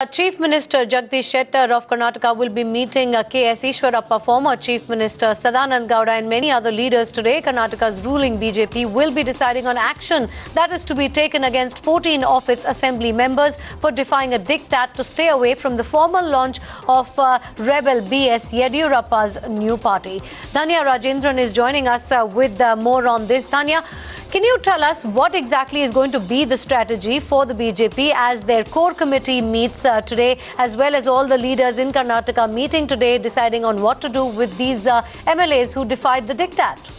Chief Minister Jagdish Shettar of Karnataka will be meeting K.S. Ishwarappa, former Chief Minister Sadanand Gowda and many other leaders today. Karnataka's ruling BJP will be deciding on action that is to be taken against 14 of its assembly members for defying a diktat to stay away from the formal launch of rebel B.S. Yediyurappa's new party. Dhanya Rajendran is joining us with more on this. Dhanya, can you tell us what exactly is going to be the strategy for the BJP as their core committee meets today, as well as all the leaders in Karnataka meeting today, deciding on what to do with these MLAs who defied the diktat?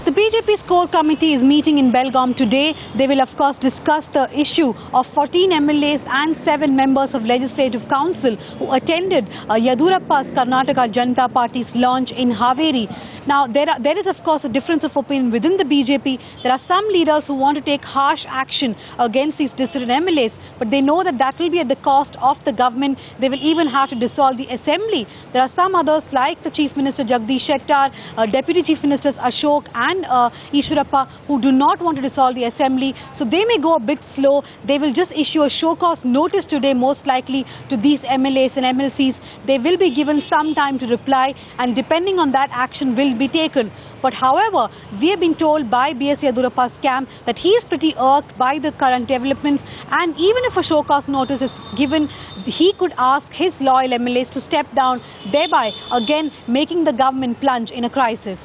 The BJP's core committee is meeting in Belgaum today. They will of course discuss the issue of 14 MLAs and 7 members of Legislative Council who attended Yediyurappa's Karnataka Janata Party's launch in Haveri. Now there is of course a difference of opinion within the BJP. There are some leaders who want to take harsh action against these dissident MLAs, but they know that that will be at the cost of the government. They will even have to dissolve the assembly. There are some others like the Chief Minister Jagdish Shettar, Deputy Chief Ministers Ashok and Ishwarappa who do not want to dissolve the assembly. So they may go a bit slow. They will just issue a show cause notice today most likely to these MLAs and MLCs. They will be given some time to reply, and depending on that, action will be taken. But however, we have been told by B.S. Yediyurappa's camp that he is pretty irked by the current developments, and even if a show cause notice is given, he could ask his loyal MLAs to step down, thereby again making the government plunge in a crisis.